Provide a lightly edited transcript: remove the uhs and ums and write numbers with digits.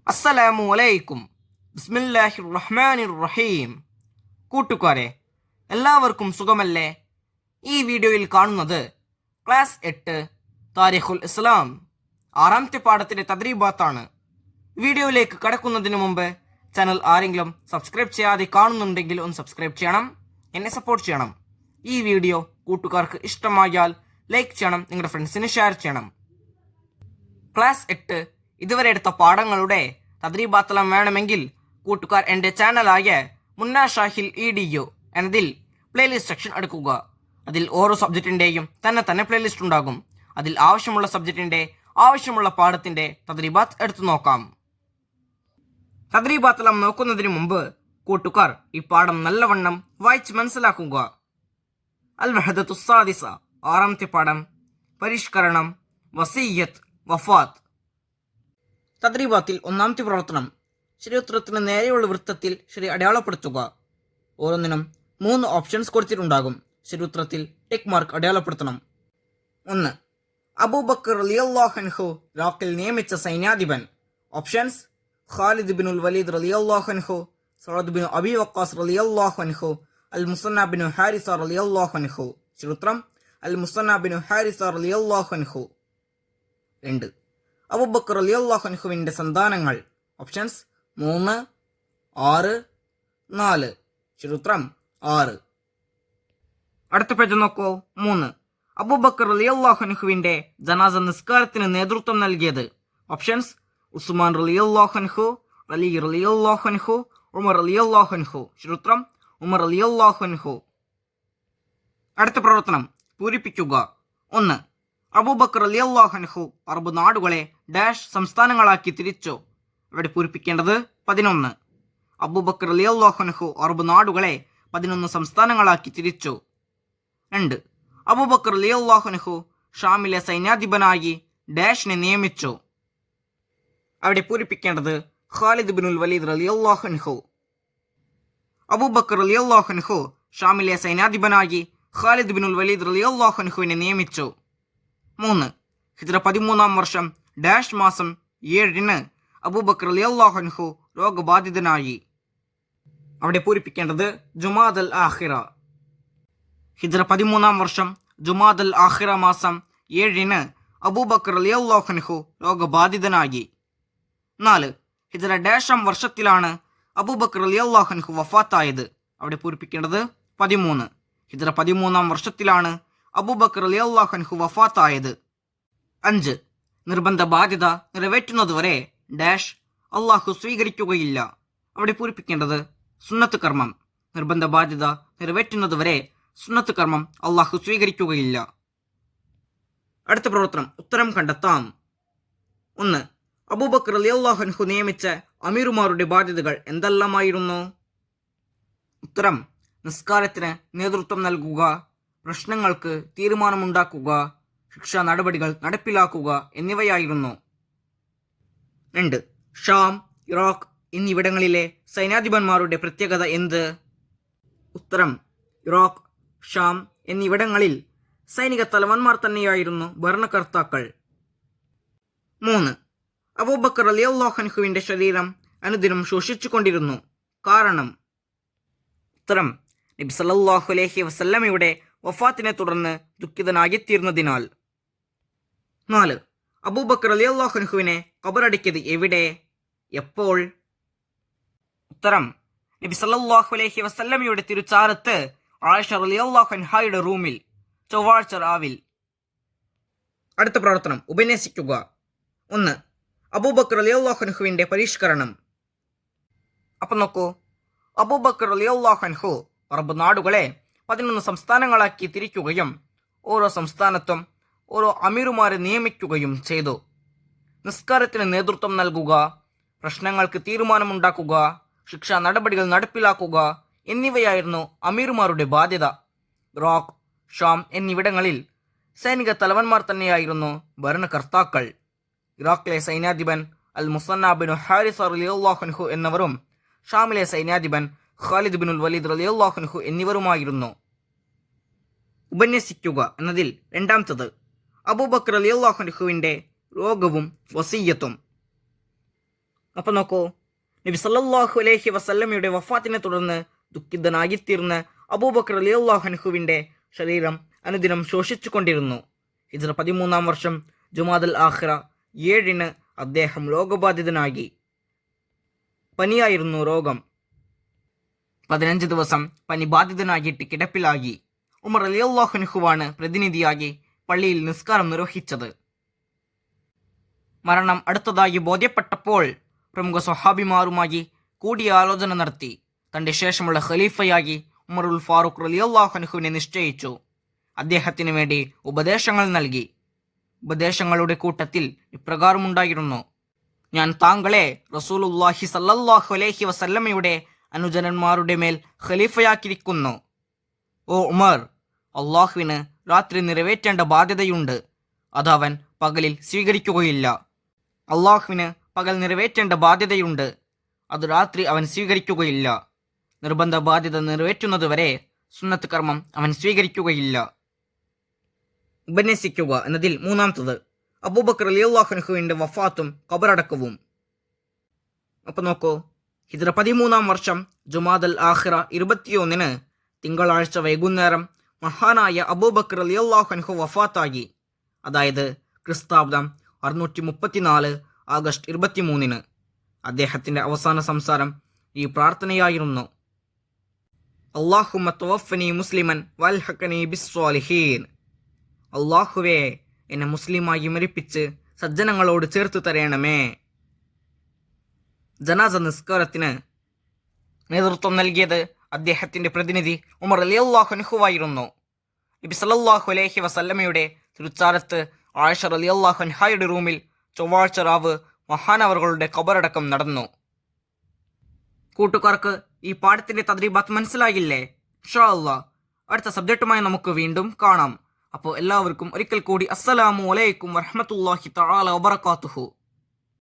അസ്സലാമു അലൈക്കും. ബിസ്മില്ലാഹിർ റഹ്മാനിർ റഹീം. കൂട്ടുകാരെ, എല്ലാവർക്കും സുഖമല്ലേ? ഈ വീഡിയോയിൽ കാണുന്നത് ക്ലാസ് 8 താരിഖുൽ ഇസ്ലാം ആറാമത്തെ പാഠത്തിൻ്റെ തദ്രീബാത്താണ്. വീഡിയോയിലേക്ക് കടക്കുന്നതിന് മുമ്പ് ചാനൽ ആരെങ്കിലും സബ്സ്ക്രൈബ് ചെയ്യാതെ കാണുന്നുണ്ടെങ്കിൽ ഒന്ന് സബ്സ്ക്രൈബ് ചെയ്യണം, എന്നെ സപ്പോർട്ട് ചെയ്യണം. ഈ വീഡിയോ കൂട്ടുകാർക്ക് ഇഷ്ടമായാൽ ലൈക്ക് ചെയ്യണം, നിങ്ങളുടെ ഫ്രണ്ട്സിന് ഷെയർ ചെയ്യണം. ക്ലാസ് 8 ഇതുവരെ എടുത്ത പാഠങ്ങളുടെ തദ്രീബാത്തെല്ലാം വേണമെങ്കിൽ കൂട്ടുകാർ എൻ്റെ ചാനലായ മുന്ന ഷാഹിൽ EDU എന്നതിൽ പ്ലേലിസ്റ്റ് സെക്ഷൻ എടുക്കുക. അതിൽ ഓരോ സബ്ജക്റ്റിൻ്റെയും തന്നെ പ്ലേലിസ്റ്റ് ഉണ്ടാകും. അതിൽ ആവശ്യമുള്ള സബ്ജക്റ്റിൻ്റെ ആവശ്യമുള്ള പാഠത്തിൻ്റെ തദ്രീബാത്ത് എടുത്തു നോക്കാം. തദ്രീബാത്തെല്ലാം നോക്കുന്നതിന് മുമ്പ് കൂട്ടുകാർ ഈ പാഠം നല്ലവണ്ണം വായിച്ച് മനസ്സിലാക്കുക. അൽ വഹദത്തു സാദിസ ആറാമത്തെ പാഠം, പരിഷ്കരണം, വസീയത്ത്, വഫാത്ത്. തദ്രീബാത്തിൽ ഒന്നാമത്തെ പ്രവർത്തനം, ശരിയുത്തരത്തിന് നേരെയുള്ള വൃത്തത്തിൽ ശരി അടയാളപ്പെടുത്തുക. ഓരോന്നിനും 3 ഓപ്ഷൻസ് കൊടുത്തിട്ടുണ്ടാകും. ശരിയുത്തരത്തിൽ ടിക്ക് മാർക്ക് അടയാളപ്പെടുത്തണം. 1. അബൂബക്കർ റളിയല്ലാഹു അൻഹു ഇറാഖിൽ നിയമിച്ച സൈന്യാധിപൻ. ഓപ്ഷൻസ്: ഖാലിദ് ബിനുൽ വലീദ് റളിയല്ലാഹു അൻഹു, സഅദ് ബിൻ അബി വഖാസ് റളിയല്ലാഹു അൻഹു, അൽ മുസന്ന ബിൻ ഹാരിസ റളിയല്ലാഹു അൻഹു. ശരിയുത്തരം അൽ മുസന്ന ബിൻ ഹാരിസ റളിയല്ലാഹു അൻഹു. 2. അബൂബക്കർ റളിയല്ലാഹു അൻഹുവിന്റെ സന്താനങ്ങൾ. ഓപ്ഷൻസ്: 3, 6, 4. ശരിയുത്തരം 6. അടുത്ത പേജ് നോക്കൂ. 3. അബൂബക്കർ റളിയല്ലാഹു അൻഹുവിന്റെ ജനാസ നിസ്കാരത്തിന് നേതൃത്വം നൽകിയത്. ഓപ്ഷൻസ്: ഉസ്മാൻ റളിയല്ലാഹു അൻഹു, അലി റളിയല്ലാഹു അൻഹു, ഉമർ റളിയല്ലാഹു അൻഹു. ശരിയുത്തരം ഉമർ റളിയല്ലാഹു അൻഹു. അടുത്ത പ്രവർത്തനം പൂരിപ്പിക്കുക. 1. അബൂബക്കർ റളിയല്ലാഹു അൻഹു അറബ് നാടുകളെ ഡാഷ് സംസ്ഥാനങ്ങളാക്കി തിരിച്ചു. ഇവിടെ പൂരിപ്പിക്കേണ്ടത് 11. അബൂബക്കർ റളിയല്ലാഹു അൻഹു അറബ് നാടുകളെ 11 സംസ്ഥാനങ്ങളാക്കി തിരിച്ചു. 2. അബൂബക്കർ റളിയല്ലാഹു അൻഹു ഷാമിലെ സൈന്യാധിപനായി ഡാഷിനെ നിയമിച്ചു. അവിടെ പൂരിപ്പിക്കേണ്ടത് ഖാലിദ് ബിനുൽ വലീദ് റളിയല്ലാഹു അൻഹു. അബൂബക്കർ റളിയല്ലാഹു അൻഹു ഷാമിലെ സൈന്യാധിപനായി ഖാലിദ് ബിനുൽ വലീദ് റളിയല്ലാഹു അൻഹുവിനെ നിയമിച്ചു. 3. ഹിജ്റ 13-ാം വർഷം ഡാഷ് മാസം 7-ന് അബൂബക്കർ റളിയല്ലാഹു അൻഹു രോഗബാധിതനായി. അവിടെ പൂരിപ്പിക്കേണ്ടത് ജുമാദൽ ആഖിറ. ഹിജ്റ 13-ാം വർഷം ജുമാദൽ ആഖിറ മാസം 7-ന് അബൂബക്കർ റളിയല്ലാഹു അൻഹു രോഗബാധിതനായി. 4. ഹിജ്റ ഡാഷാം വർഷത്തിലാണ് അബൂബക്കർ റളിയല്ലാഹു അൻഹു വഫാത്തായത്. അവിടെ പൂരിപ്പിക്കേണ്ടത് 13. ഹിജ്റ 13-ാം വർഷത്തിലാണ് അബൂബക്കർ റളിയല്ലാഹു അൻഹു വഫാത്തായത്. 5. നിർബന്ധ ബാധ്യത നിറവേറ്റുന്നതുവരെ ഡാഷ് അള്ളാഹു സ്വീകരിക്കുകയില്ല. അവിടെ പൂരിപ്പിക്കേണ്ടത് സുന്നത്ത് കർമ്മം. നിർബന്ധ ബാധ്യത നിറവേറ്റുന്നതുവരെ സുന്നത്ത് കർമ്മം അള്ളാഹു സ്വീകരിക്കുകയില്ല. അടുത്ത പ്രവർത്തനം ഉത്തരം കണ്ടെത്താം. 1. അബൂബക്കർ റളിയല്ലാഹു അൻഹു നിയമിച്ച അമീറുമാരുടെ ബാധ്യതകൾ എന്തെല്ലാമായിരുന്നു? ഉത്തരം: നിസ്കാരത്തിന് നേതൃത്വം നൽകുക, പ്രശ്നങ്ങൾക്ക് തീരുമാനമുണ്ടാക്കുക, ശിക്ഷാ നടപടികൾ നടപ്പിലാക്കുക എന്നിവയായിരുന്നു. 2. ഷാം, ഇറാഖ് എന്നിവിടങ്ങളിലെ സൈന്യാധിപന്മാരുടെ പ്രത്യേകത എന്ത്? ഉത്തരം: ഇറാഖ്, ഷാം എന്നിവിടങ്ങളിൽ സൈനിക തലവന്മാർ തന്നെയായിരുന്നു ഭരണകർത്താക്കൾ. 3. അബൂബക്കർ റളിയല്ലാഹു അൻഹുവിന്റെ ശരീരം അനുദിനം ശോഷിച്ചുകൊണ്ടിരുന്നു. കാരണം? ഉത്തരം: നബി സല്ലല്ലാഹു അലൈഹി വസല്ലമയുടെ വഫാത്തിനെ തുടർന്ന് ദുഃഖിതനായിത്തീർന്നതിനാൽ. 4. അബൂബക്കർ റളിയല്ലാഹു അൻഹുവിനെ ഖബറടക്കിയത് എവിടെ, എപ്പോൾ? ഉത്തരം: നബി സല്ലല്ലാഹു അലൈഹി വസല്ലമയുടെ തിരുച്ചാരത്ത് ആയിഷ റളിയല്ലാഹു അൻഹയുടെ റൂമിൽ ചൊവ്വാഴ്ച രാവിൽ. അടുത്ത പ്രവർത്തനം ഉപന്യസിക്കുക. 1. അബൂബക്കർ റളിയല്ലാഹു അൻഹുവിന്റെ പരിഷ്കരണം. അപ്പം നോക്കൂ. അബൂബക്കർ റളിയല്ലാഹു അൻഹു അറബ് നാടുകളെ 11 സംസ്ഥാനങ്ങളാക്കി തിരിക്കുകയും ഓരോ സംസ്ഥാനത്തും ഓരോ അമീറുമാരെ നിയമിക്കുകയും ചെയ്തു. നിസ്കാരത്തിന് നേതൃത്വം നൽകുക, പ്രശ്നങ്ങൾക്ക് തീരുമാനമുണ്ടാക്കുക, ശിക്ഷാ നടപടികൾ നടപ്പിലാക്കുക എന്നിവയായിരുന്നു അമീറുമാരുടെ ബാധ്യത. ഇറാഖ്, ഷാം എന്നിവിടങ്ങളിൽ സൈനിക തലവന്മാർ തന്നെയായിരുന്നു ഭരണകർത്താക്കൾ. ഇറാഖിലെ സൈന്യാധിപൻ അൽ മുസന്ന ബിൻ ഹാരിസ റളിയല്ലാഹു അൻഹു എന്നവരും ഷാമിലെ സൈന്യാധിപൻ ഖാലിദ് ബിനുൽ വലീദ് റളിയല്ലാഹു അൻഹു എന്നിവരുമായിരുന്നു. ഉപന്യസിക്കുക എന്നതിൽ രണ്ടാമത്തത് അബൂബക്കർ റളിയല്ലാഹു അൻഹുവിന്റെ രോഗവും വസിയ്യത്തും. അപ്പം നോക്കൂ, നബി സല്ലല്ലാഹു അലൈഹി വസല്ലമയുടെ വഫാത്തിനെ തുടർന്ന് ദുഃഖിതനായിത്തീർന്ന അബൂബക്കർ റളിയല്ലാഹു അൻഹുവിൻ്റെ ശരീരം അനുദിനം ശോഷിച്ചുകൊണ്ടിരുന്നു. ഹിജ്റ 13 വർഷം ജുമാദൽ ആഖിറ 7 അദ്ദേഹം രോഗബാധിതനായി. പനിയായിരുന്നു രോഗം. 15 ദിവസം പനി ബാധിതനായിട്ട് കിടപ്പിലായി. ഉമർ റളിയല്ലാഹു അൻഹുവാണ് പ്രതിനിധിയായി പള്ളിയിൽ നിസ്കാരം നിർവഹിച്ചത്. മരണം അടുത്തതായി ബോധ്യപ്പെട്ടപ്പോൾ പ്രമുഖ സ്വഹാബിമാരുമായി കൂടിയാലോചന നടത്തി തൻ്റെ ശേഷമുള്ള ഖലീഫയായി ഉമറുൽ ഫാറൂഖ് റളിയല്ലാഹു അൻഹുവിനെ നിശ്ചയിച്ചു. അദ്ദേഹത്തിന് വേണ്ടി ഉപദേശങ്ങൾ നൽകി. ഉപദേശങ്ങളുടെ കൂട്ടത്തിൽ ഇപ്രകാരമുണ്ടായിരുന്നു: ഞാൻ താങ്കളെ റസൂലുള്ളാഹി സല്ലല്ലാഹു അലൈഹി വസല്ലമയുടെ അനുജനന്മാരുടെ മേൽ ഖലീഫയാക്കിയിരിക്കുന്നു. ഓ ഉമർ, അള്ളാഹുവിന് രാത്രി നിറവേറ്റേണ്ട ബാധ്യതയുണ്ട്. അത് അവൻ പകലിൽ സ്വീകരിക്കുകയില്ല. അള്ളാഹുവിന് പകൽ നിറവേറ്റേണ്ട ബാധ്യതയുണ്ട്. അത് രാത്രി അവൻ സ്വീകരിക്കുകയില്ല. നിർബന്ധ ബാധ്യത നിറവേറ്റുന്നതുവരെ സുന്നത്ത് കർമ്മം അവൻ സ്വീകരിക്കുകയില്ല. ഉപന്യസിക്കുക എന്നതിൽ മൂന്നാമത്തത് അബൂബക്കർ റളിയല്ലാഹു അൻഹുവിൻ്റെ വഫാത്തും ഖബറടക്കവും. അപ്പോൾ നോക്കൂ, ഹിജ്റ 13 വർഷം ജുമാദൽ ആഖിറ 21 തിങ്കളാഴ്ച വൈകുന്നേരം മഹാനായ അബൂബക്കർ റളിയല്ലാഹു അൻഹു വഫാത്തായി. അതായത് ക്രിസ്താബ്ദം 634 ആഗസ്റ്റ് 23. അദ്ദേഹത്തിൻ്റെ അവസാന സംസാരം ഈ പ്രാർത്ഥനയായിരുന്നു: അല്ലാഹുമ്മ തവഫനി മുസ്ലിമൻ വൽഹഖനി ബിസ്സാലിഹീൻ. അള്ളാഹുവേ, എന്നെ മുസ്ലിമായി മരിപ്പിച്ച് സജ്ജനങ്ങളോട് ചേർത്ത് തരയണമേ. ജനാസ നിസ്കാരത്തിന് നേതൃത്വം നൽകിയത് അദ്ദേഹത്തിൻ്റെ പ്രതിനിധി ഉമർ റളിയല്ലാഹു അൻഹുവായിരുന്നു. നബി സല്ലല്ലാഹു അലൈഹി വസല്ലമയുടെ തിരുച്ചാരത്ത് ആയിഷ റളിയല്ലാഹു അൻഹയുടെ റൂമിൽ ചൊവ്വാഴ്ച രാവ് മഹാനവറുകളുടെ ഖബറടക്കം നടന്നു. കൂട്ടുകാർക്ക് ഈ പാഠത്തിൻ്റെ തദ്രീബാത്ത് മനസ്സിലായില്ലേ? ഇൻഷാ അല്ലാഹ് അടുത്ത സബ്ജക്റ്റുമായി നമുക്ക് വീണ്ടും കാണാം. അപ്പോൾ എല്ലാവർക്കും ഒരിക്കൽ കൂടി അസ്സലാമു അലൈക്കും വറഹ്മത്തുള്ളാഹി തആല വബറകാതുഹു.